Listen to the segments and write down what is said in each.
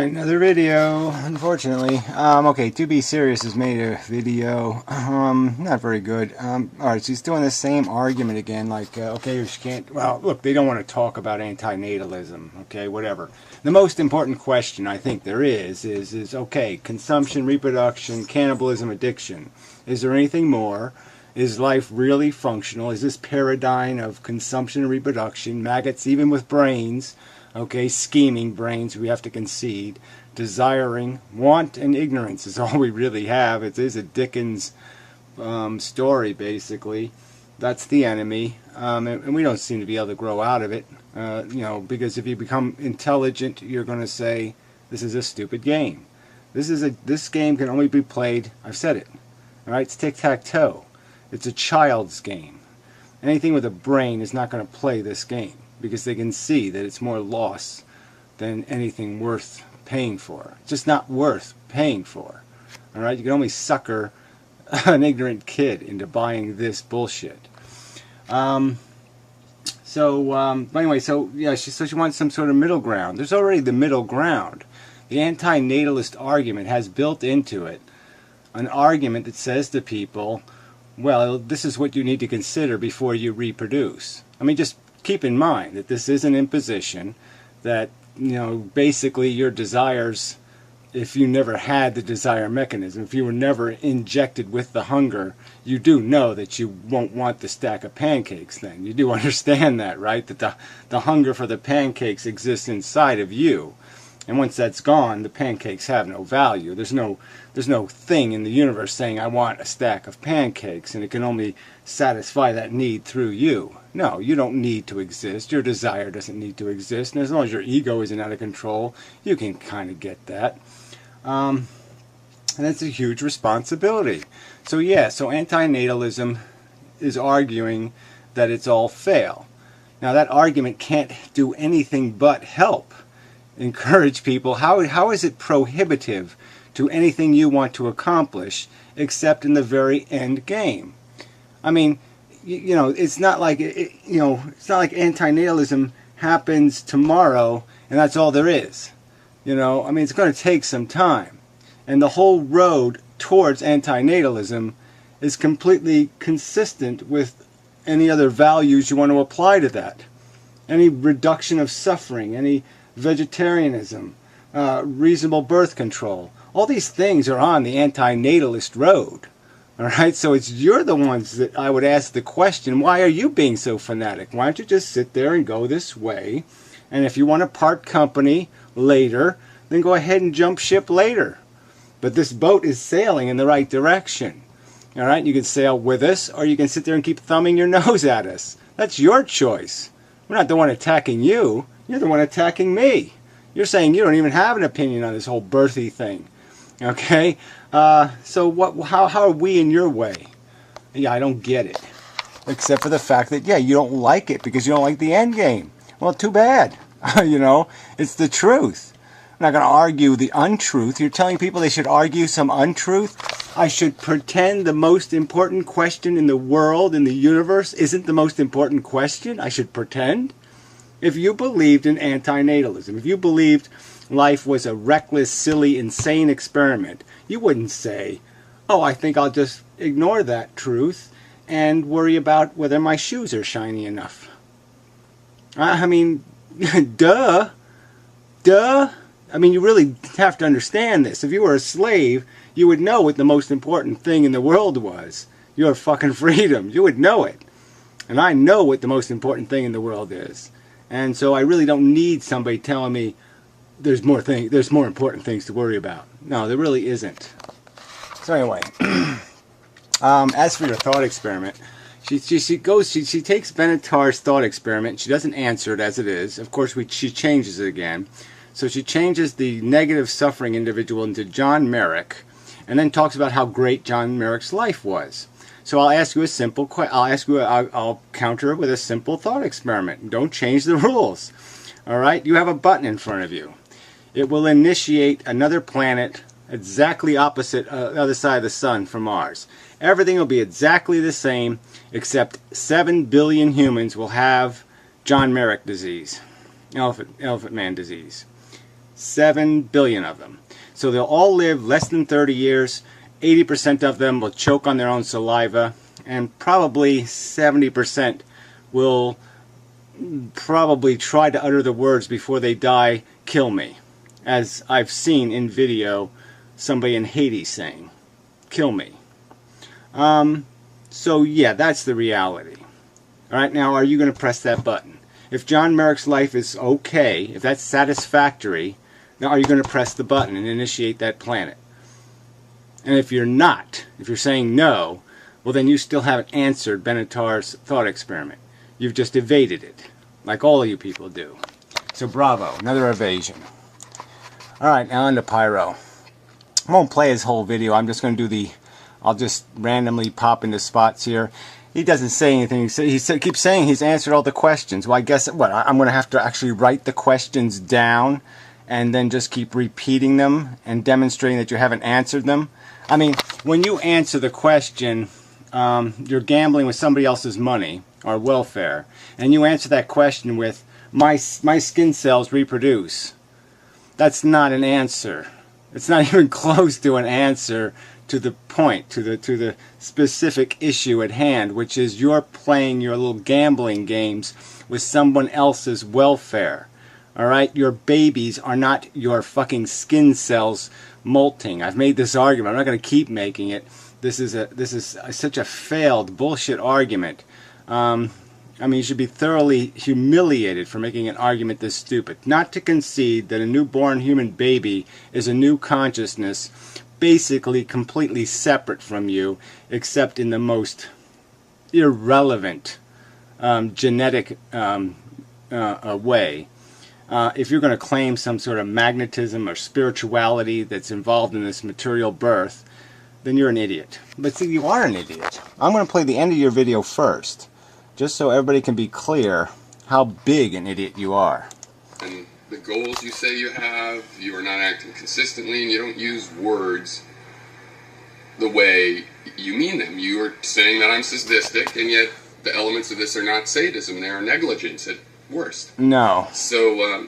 Alright, another video, unfortunately. Okay, To Be Serious has made a video, not very good. Alright, she's doing the same argument again, like, okay, she can't, well, look, they don't want to talk about antinatalism, okay, whatever. The most important question I think there is, okay, consumption, reproduction, cannibalism, addiction. Is there anything more? Is life really functional? Is this paradigm of consumption and reproduction, maggots even with brains, okay, scheming brains we have to concede, desiring, want, and ignorance is all we really have. It is a Dickens story, basically. That's the enemy, and we don't seem to be able to grow out of it, you know, because if you become intelligent, you're going to say, this is a stupid game. This game can only be played, I've said it, all right, it's tic-tac-toe. It's a child's game. Anything with a brain is not going to play this game, because they can see that it's more loss than anything worth paying for. It's just not worth paying for. All right, you can only sucker an ignorant kid into buying this bullshit. Anyway, so yeah, she wants some sort of middle ground. There's already the middle ground. The antinatalist argument has built into it an argument that says to people, well, this is what you need to consider before you reproduce. I mean, just keep in mind that this is an imposition, that, you know, basically your desires, if you never had the desire mechanism, if you were never injected with the hunger, you do know that you won't want the stack of pancakes then. You do understand that, right? That the hunger for the pancakes exists inside of you. And once that's gone, the pancakes have no value. There's no thing in the universe saying, I want a stack of pancakes, and it can only satisfy that need through you. No, you don't need to exist. Your desire doesn't need to exist. And as long as your ego isn't out of control, you can kind of get that. And it's a huge responsibility. So yeah, so antinatalism is arguing that it's all fail. Now that argument can't do anything but help encourage people. How is it prohibitive to anything you want to accomplish except in the very end game? I mean, you know, it's not like it's not like antinatalism happens tomorrow and that's all there is. You know, I mean, it's going to take some time, and the whole road towards antinatalism is completely consistent with any other values you want to apply to that. Any reduction of suffering, any vegetarianism, reasonable birth control. All these things are on the antinatalist road. All right, so you're the ones that I would ask the question, why are you being so fanatic? Why don't you just sit there and go this way? And if you want to part company later, then go ahead and jump ship later. But this boat is sailing in the right direction. All right, you can sail with us, or you can sit there and keep thumbing your nose at us. That's your choice. We're not the one attacking you. You're the one attacking me. You're saying you don't even have an opinion on this whole birthy thing. Okay? So how are we in your way? Yeah, I don't get it. Except for the fact that, yeah, you don't like it because you don't like the end game. Well, too bad. You know, it's the truth. I'm not going to argue the untruth. You're telling people they should argue some untruth? I should pretend the most important question in the world, in the universe, isn't the most important question? I should pretend? If you believed in antinatalism, if you believed life was a reckless, silly, insane experiment, you wouldn't say, oh, I think I'll just ignore that truth and worry about whether my shoes are shiny enough. I mean, duh. I mean, you really have to understand this. If you were a slave, you would know what the most important thing in the world was. Your fucking freedom. You would know it. And I know what the most important thing in the world is. And so I really don't need somebody telling me there's more important things to worry about. No, there really isn't. So anyway, as for your thought experiment, she takes Benatar's thought experiment. She doesn't answer it as it is. Of course, she changes it again. So she changes the negative suffering individual into John Merrick, and then talks about how great John Merrick's life was. So I'll ask you a simple question. I'll counter it with a simple thought experiment. Don't change the rules. All right? You have a button in front of you. It will initiate another planet exactly opposite the other side of the sun from ours. Everything will be exactly the same, except 7 billion humans will have John Merrick disease, elephant man disease. 7 billion of them. So they'll all live less than 30 years. 80% of them will choke on their own saliva, and probably 70% will probably try to utter the words before they die, "Kill me," as I've seen in video somebody in Haiti saying, "Kill me." So yeah, that's the reality. Alright, now are you going to press that button? If John Merrick's life is okay, if that's satisfactory, now are you going to press the button and initiate that planet? And if you're not, if you're saying no, well then you still haven't answered Benatar's thought experiment. You've just evaded it, like all of you people do. So bravo, another evasion. Alright, now on to Pyro. I won't play his whole video, I'm just going to do I'll just randomly pop into spots here. He doesn't say anything. He keeps saying he's answered all the questions. Well, I guess what I'm going to have to actually write the questions down and then just keep repeating them and demonstrating that you haven't answered them. I mean, when you answer the question, you're gambling with somebody else's money or welfare, and you answer that question with my skin cells reproduce. That's not an answer. It's not even close to an answer to the point, to the specific issue at hand, which is you're playing your little gambling games with someone else's welfare. Alright? Your babies are not your fucking skin cells molting. I've made this argument. I'm not going to keep making it. This is such a failed bullshit argument. I mean, you should be thoroughly humiliated for making an argument this stupid. Not to concede that a newborn human baby is a new consciousness, basically completely separate from you, except in the most irrelevant genetic way. If you're going to claim some sort of magnetism or spirituality that's involved in this material birth, then you're an idiot. But see, you are an idiot. I'm going to play the end of your video first, just so everybody can be clear how big an idiot you are. And the goals you say you have, you are not acting consistently, and you don't use words the way you mean them. You are saying that I'm sadistic, and yet the elements of this are not sadism, they are negligence at worst. No. So,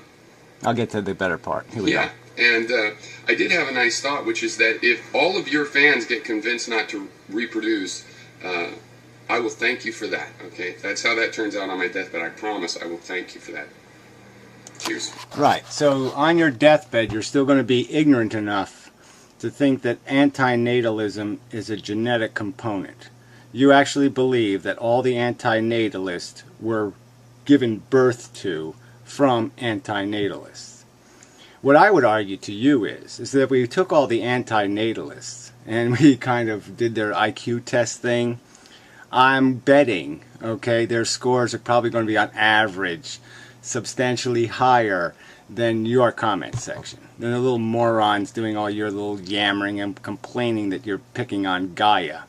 I'll get to the better part. Here we go. And I did have a nice thought, which is that if all of your fans get convinced not to reproduce, I will thank you for that, okay? If that's how that turns out on my deathbed, I promise I will thank you for that. Cheers. Right, so on your deathbed, you're still going to be ignorant enough to think that antinatalism is a genetic component. You actually believe that all the antinatalists were given birth to from antinatalists. What I would argue to you is that if we took all the antinatalists and we kind of did their IQ test thing, I'm betting, okay, their scores are probably going to be on average substantially higher than your comment section. Than the little morons doing all your little yammering and complaining that you're picking on Gaia.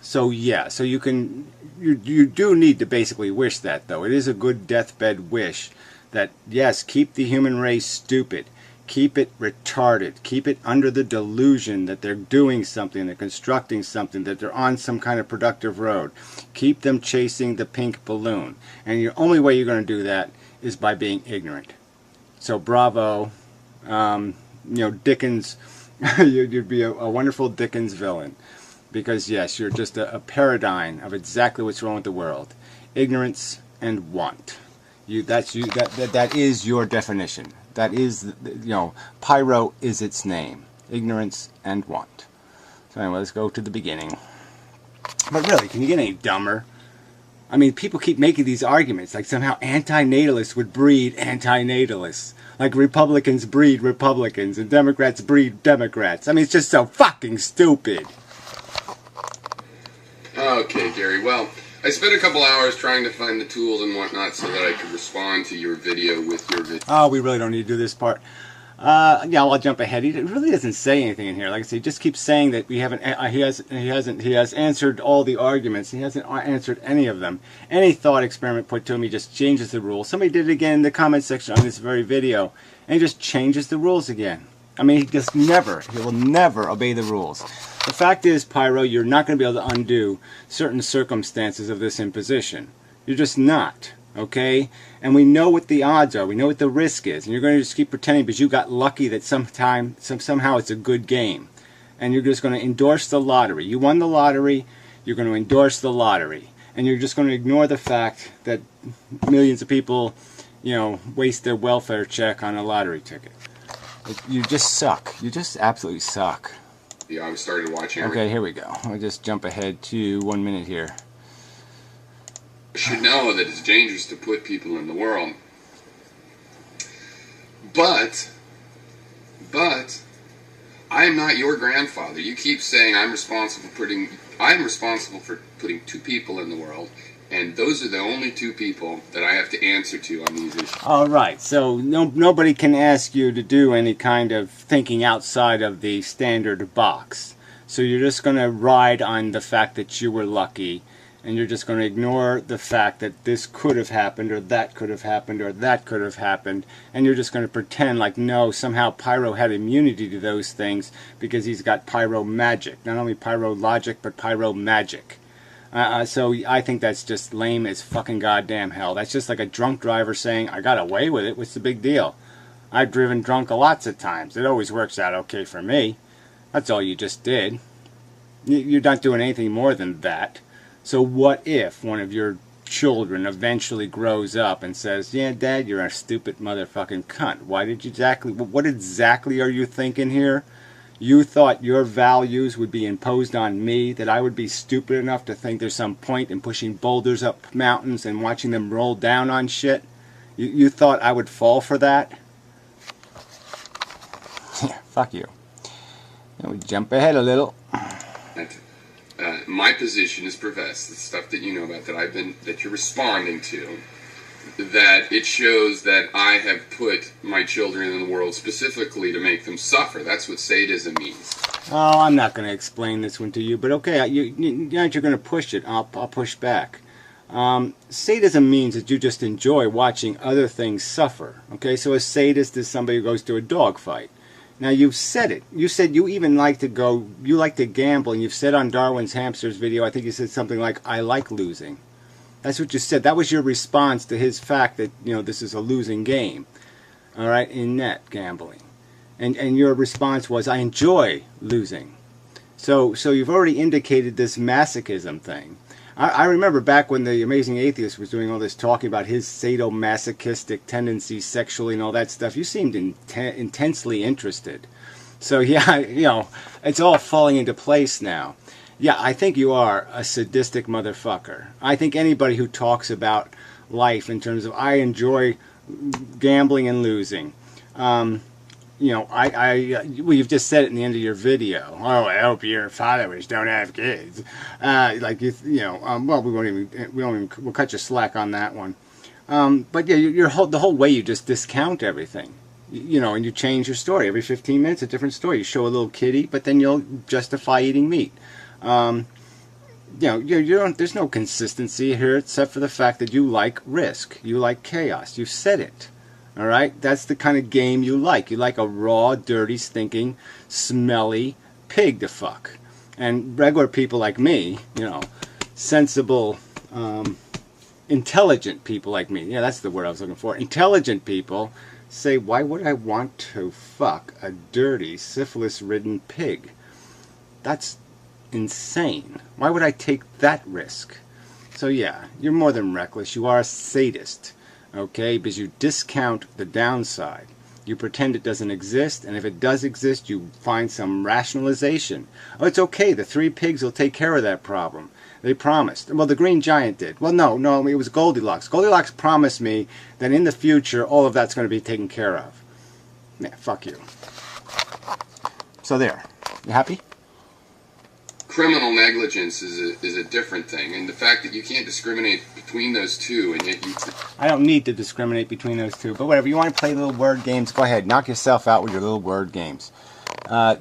So yeah, so you do need to basically wish that, though. It is a good deathbed wish that, yes, keep the human race stupid. Keep it retarded. Keep it under the delusion that they're doing something, they're constructing something, that they're on some kind of productive road. Keep them chasing the pink balloon. And the only way you're going to do that is by being ignorant. So bravo. You know, Dickens, you'd be a wonderful Dickens villain. Because yes, you're just a paradigm of exactly what's wrong with the world. Ignorance and want. That is your definition. That is, you know, Pyro is its name. Ignorance and want. So anyway, let's go to the beginning. But really, can you get any dumber? I mean, people keep making these arguments like somehow antinatalists would breed antinatalists. Like Republicans breed Republicans and Democrats breed Democrats. I mean, it's just so fucking stupid. Okay, Gary, well, I spent a couple hours trying to find the tools and whatnot so that I could respond to your video with your video. Oh, we really don't need to do this part. Yeah, I'll jump ahead. He really doesn't say anything in here. Like I say, he just keeps saying that we haven't. He has answered all the arguments. He hasn't answered any of them. Any thought experiment put to him, he just changes the rules. Somebody did it again in the comment section on this very video, and he just changes the rules again. I mean, he will never obey the rules. The fact is, Pyro, you're not going to be able to undo certain circumstances of this imposition. You're just not. Okay? And we know what the odds are. We know what the risk is. And you're going to just keep pretending because you got lucky that somehow it's a good game. And you're just going to endorse the lottery. You won the lottery. You're going to endorse the lottery. And you're just going to ignore the fact that millions of people, waste their welfare check on a lottery ticket. You just suck. You just absolutely suck. Yeah, I started watching. Okay, here we go. I'll just jump ahead to 1 minute here. Should know that it's dangerous to put people in the world. But I am not your grandfather. You keep saying I'm responsible for putting 2 people in the world, and those are the only 2 people that I have to answer to on these issues. All right, so nobody can ask you to do any kind of thinking outside of the standard box. So you're just going to ride on the fact that you were lucky, and you're just going to ignore the fact that this could have happened, or that could have happened, or that could have happened, and you're just going to pretend like, no, somehow Pyro had immunity to those things because he's got pyro magic. Not only pyro logic, but pyro magic. So I think that's just lame as fucking goddamn hell. That's just like a drunk driver saying, I got away with it, what's the big deal? I've driven drunk lots of times. It always works out okay for me. That's all you just did. You're not doing anything more than that. So what if one of your children eventually grows up and says, yeah, Dad, you're a stupid motherfucking cunt. What exactly are you thinking here? You thought your values would be imposed on me, that I would be stupid enough to think there's some point in pushing boulders up mountains and watching them roll down on shit? You thought I would fall for that? Yeah, fuck you. Now we jump ahead a little. My position is professed, the stuff that you know about, that you're responding to, that it shows that I have put my children in the world specifically to make them suffer. That's what sadism means. Oh, I'm not going to explain this one to you, but okay, you're going to push it. I'll push back. Sadism means that you just enjoy watching other things suffer. Okay, so a sadist is somebody who goes to a dog fight. Now, you've said it. You said you even like to gamble, and you've said on Darwin's Hamsters video, I think you said something like, I like losing. That's what you said. That was your response to his fact that, this is a losing game, all right, in net gambling. And your response was, I enjoy losing. So you've already indicated this masochism thing. I remember back when the Amazing Atheist was doing all this talking about his sadomasochistic tendencies sexually and all that stuff. You seemed intensely interested. So yeah, it's all falling into place now. Yeah, I think you are a sadistic motherfucker. I think anybody who talks about life in terms of I enjoy gambling and losing, you've just said it in the end of your video. Oh, I hope your followers don't have kids. Well, we'll cut you slack on that one. But yeah, the whole way you just discount everything. And you change your story every 15 minutes, a different story. You show a little kitty, but then you'll justify eating meat. There's no consistency here except for the fact that you like risk, you like chaos. You've said it. All right, that's the kind of game you like. You like a raw, dirty, stinking, smelly pig to fuck. And regular people like me, sensible, intelligent people like me. Yeah, that's the word I was looking for. Intelligent people say, why would I want to fuck a dirty, syphilis-ridden pig? That's insane. Why would I take that risk? So yeah, you're more than reckless. You are a sadist. Okay, because you discount the downside. You pretend it doesn't exist, and if it does exist, you find some rationalization. Oh, it's okay, the 3 pigs will take care of that problem. They promised. Well, the Green Giant did. Well, no, it was Goldilocks. Goldilocks promised me that in the future, all of that's going to be taken care of. Yeah, fuck you. So there. You happy? Criminal negligence is a different thing, and the fact that you can't discriminate between those two, and yet you... I don't need to discriminate between those two, but whatever. You want to play little word games, go ahead. Knock yourself out with your little word games.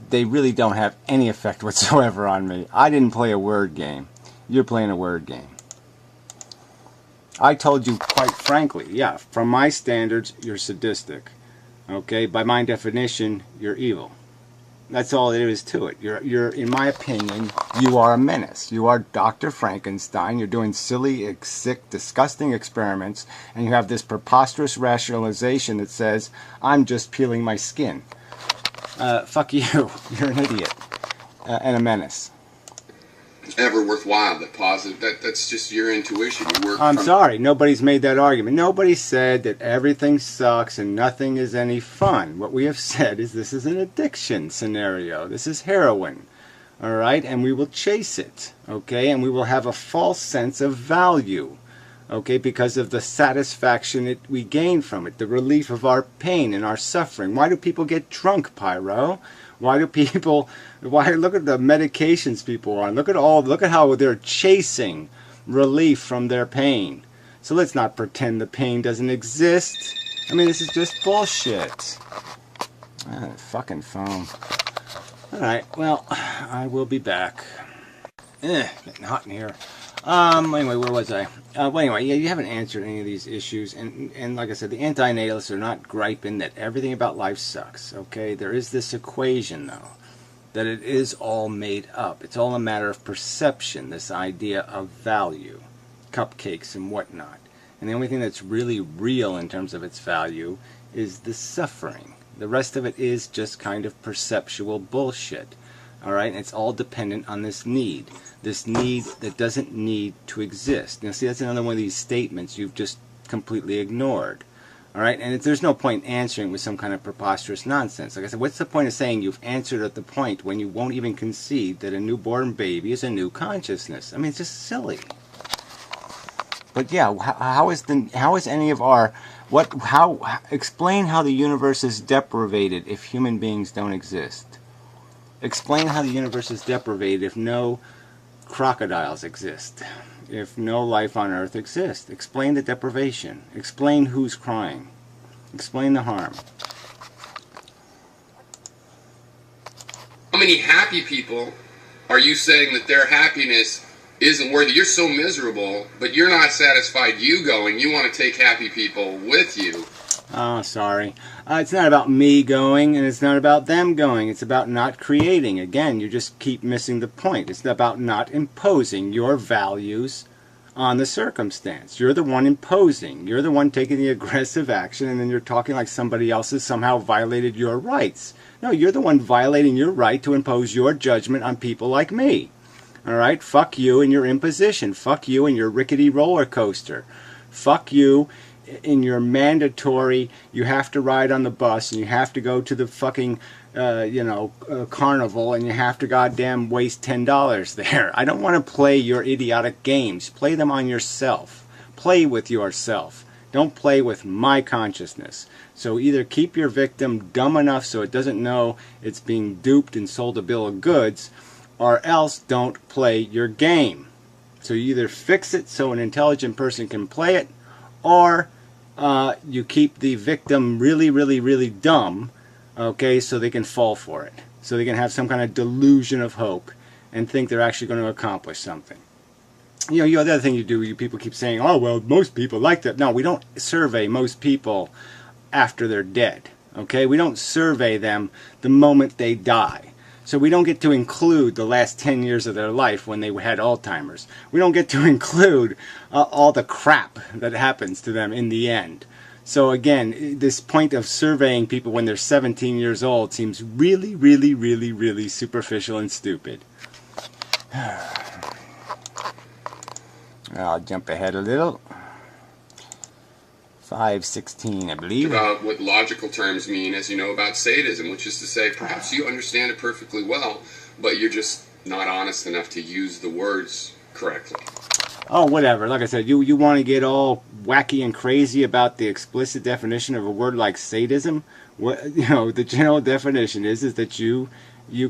They really don't have any effect whatsoever on me. I didn't play a word game. You're playing a word game. I told you quite frankly, yeah, from my standards, you're sadistic. Okay? By my definition, you're evil. That's all there is to it. You're, in my opinion, you are a menace. You are Dr. Frankenstein. You're doing silly, sick, disgusting experiments, and you have this preposterous rationalization that says, I'm just peeling my skin. Fuck you. You're an idiot. And a menace. Ever worthwhile, that positive, that's just your intuition. You work I'm sorry, nobody's made that argument. Nobody said that everything sucks and nothing is any fun. What we have said is this is an addiction scenario. This is heroin. All right, and we will chase it, okay, and we will have a false sense of value, okay, because of the satisfaction that we gain from it, the relief of our pain and our suffering. Why do people get drunk, Pyro? Why look at the medications people are on? Look at how they're chasing relief from their pain. So let's not pretend the pain doesn't exist. I mean, this is just bullshit. Fucking phone. Alright, well, I will be back. Getting hot in here. Anyway, where was I? Well, anyway, yeah, you haven't answered any of these issues, and like I said, the antinatalists are not griping that everything about life sucks, okay? There is this equation, though, that it is all made up. It's all a matter of perception, this idea of value, cupcakes and whatnot. And the only thing that's really real in terms of its value is the suffering. The rest of it is just kind of perceptual bullshit. Alright, and it's all dependent on this need that doesn't need to exist. Now see, that's another one of these statements you've just completely ignored. Alright, and there's no point answering with some kind of preposterous nonsense. Like I said, what's the point of saying you've answered at the point when you won't even concede that a newborn baby is a new consciousness? I mean, it's just silly. But yeah, explain how the universe is deprivated if human beings don't exist. Explain how the universe is deprivated if no crocodiles exist, if no life on Earth exists. Explain the deprivation. Explain who's crying. Explain the harm. How many happy people are you saying that their happiness isn't worthy? You're so miserable, but you're not satisfied you going. You want to take happy people with you. Oh, sorry. It's not about me going, and it's not about them going. It's about not creating. Again, you just keep missing the point. It's about not imposing your values on the circumstance. You're the one imposing. You're the one taking the aggressive action, and then you're talking like somebody else has somehow violated your rights. No, you're the one violating your right to impose your judgment on people like me. Alright? Fuck you and your imposition. Fuck you and your rickety roller coaster. Fuck you in your mandatory, you have to ride on the bus and you have to go to the fucking, carnival and you have to goddamn waste $10 there. I don't want to play your idiotic games. Play them on yourself. Play with yourself. Don't play with my consciousness. So either keep your victim dumb enough so it doesn't know it's being duped and sold a bill of goods, or else don't play your game. So you either fix it so an intelligent person can play it, or you keep the victim really, really, really dumb, okay, so they can fall for it. So they can have some kind of delusion of hope and think they're actually going to accomplish something. The other thing you do, you people keep saying, oh, well, most people like that. No, we don't survey most people after they're dead, okay? We don't survey them the moment they die. So we don't get to include the last 10 years of their life when they had Alzheimer's. We don't get to include all the crap that happens to them in the end. So again, this point of surveying people when they're 17 years old seems really, really, really, really superficial and stupid. I'll jump ahead a little. 5:16, I believe. About what logical terms mean, as you know, about sadism, which is to say, perhaps you understand it perfectly well, but you're just not honest enough to use the words correctly. Oh, whatever. Like I said, you want to get all wacky and crazy about the explicit definition of a word like sadism? The general definition is that you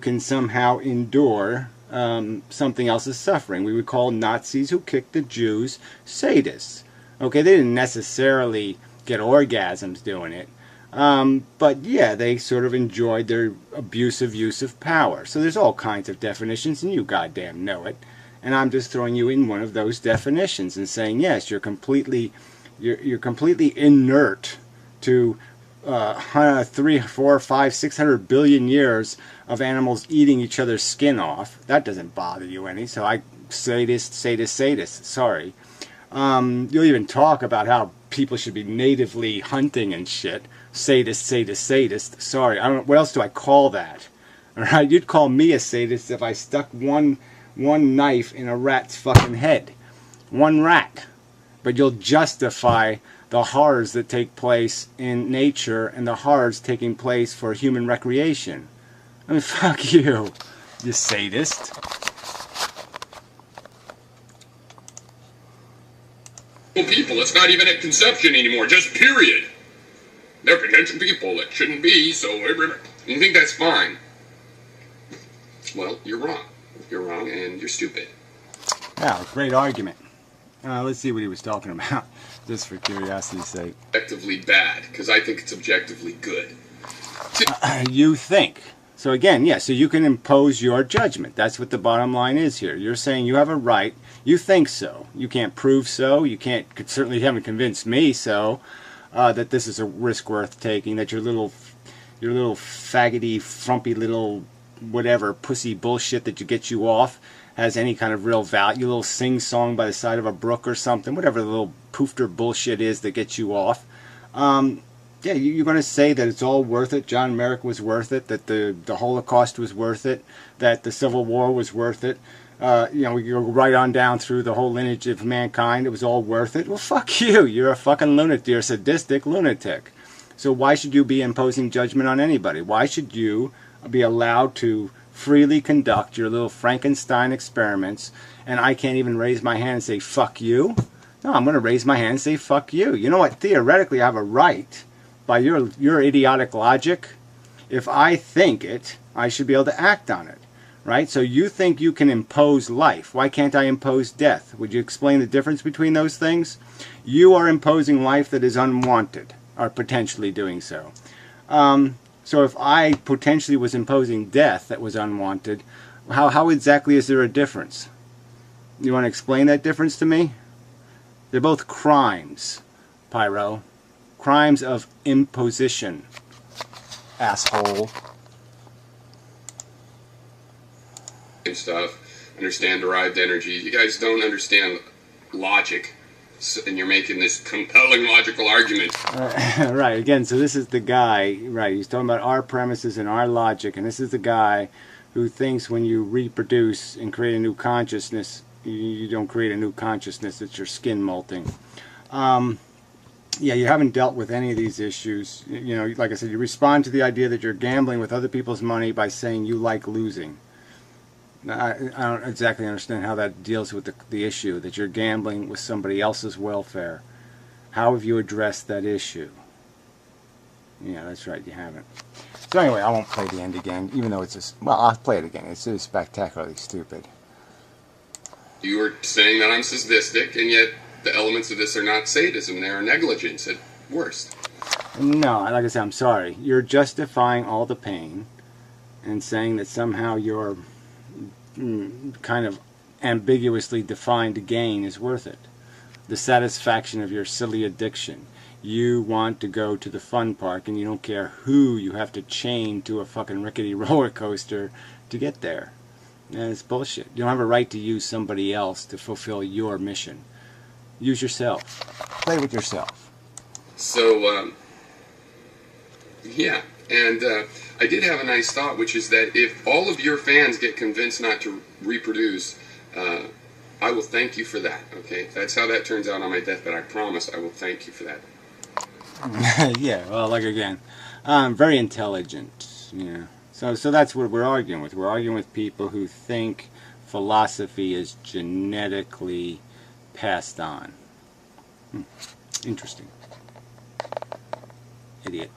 can somehow endure something else's suffering. We would call Nazis who kicked the Jews sadists. Okay, they didn't necessarily get orgasms doing it. But yeah, they sort of enjoyed their abusive use of power. So there's all kinds of definitions, and you goddamn know it. And I'm just throwing you in one of those definitions and saying, yes, you're completely inert to 3, 4, 5, 600 billion years of animals eating each other's skin off. That doesn't bother you any. So I sadist. Sorry. You'll even talk about how people should be natively hunting and shit. Sadist. Sorry. I don't. What else do I call that? All right. You'd call me a sadist if I stuck one knife in a rat's fucking head. One rat. But you'll justify the horrors that take place in nature and the horrors taking place for human recreation. I mean, fuck you, you sadist. People, it's not even at conception anymore, just period. They're potential people, it shouldn't be, so you think that's fine. Well, you're wrong. You're wrong and you're stupid. Yeah, great argument. Let's see what he was talking about, just for curiosity's sake. Objectively bad, because I think it's objectively good. You think. So again, yeah, so you can impose your judgment. That's what the bottom line is here. You're saying you have a right. You think so. You can't prove so. You certainly haven't convinced me so, that this is a risk worth taking, that your little faggoty, frumpy little whatever pussy bullshit that you get you off has any kind of real value. Your little sing-song by the side of a brook or something, whatever the little poofter bullshit is that gets you off. Yeah, you're going to say that it's all worth it. John Merrick was worth it, that the Holocaust was worth it, that the Civil War was worth it. We go right on down through the whole lineage of mankind. It was all worth it. Well, fuck you. You're a fucking lunatic. You're a sadistic lunatic. So why should you be imposing judgment on anybody? Why should you be allowed to freely conduct your little Frankenstein experiments, and I can't even raise my hand and say, fuck you? No, I'm going to raise my hand and say, fuck you. You know what? Theoretically, I have a right, by your idiotic logic. If I think it, I should be able to act on it, right? So you think you can impose life. Why can't I impose death? Would you explain the difference between those things? You are imposing life that is unwanted, or potentially doing so. So if I potentially was imposing death that was unwanted, how exactly is there a difference? You want to explain that difference to me? They're both crimes, Pyro. Crimes of imposition, asshole. And stuff, understand derived energy. You guys don't understand logic, and you're making this compelling logical argument. Right, again, so this is the guy, right, he's talking about our premises and our logic, and this is the guy who thinks when you reproduce and create a new consciousness, you don't create a new consciousness, it's your skin molting. Yeah, you haven't dealt with any of these issues. You know, like I said, you respond to the idea that you're gambling with other people's money by saying you like losing. I don't exactly understand how that deals with the issue, that you're gambling with somebody else's welfare. How have you addressed that issue? Yeah, that's right, you haven't. So anyway, I won't play the end again, even though well, I'll play it again. It's just spectacularly stupid. You were saying that I'm sadistic, and yet the elements of this are not sadism, they are negligence at worst. No, like I said, I'm sorry. You're justifying all the pain and saying that somehow your kind of ambiguously defined gain is worth it. The satisfaction of your silly addiction. You want to go to the fun park and you don't care who you have to chain to a fucking rickety roller coaster to get there. And it's bullshit. You don't have a right to use somebody else to fulfill your mission. Use yourself. Play with yourself. So, yeah, and I did have a nice thought, which is that if all of your fans get convinced not to reproduce, I will thank you for that, okay? That's how that turns out on my deathbed. I promise I will thank you for that. Yeah, well, like again, very intelligent, yeah. So that's what we're arguing with. We're arguing with people who think philosophy is genetically passed on. Interesting. Idiot.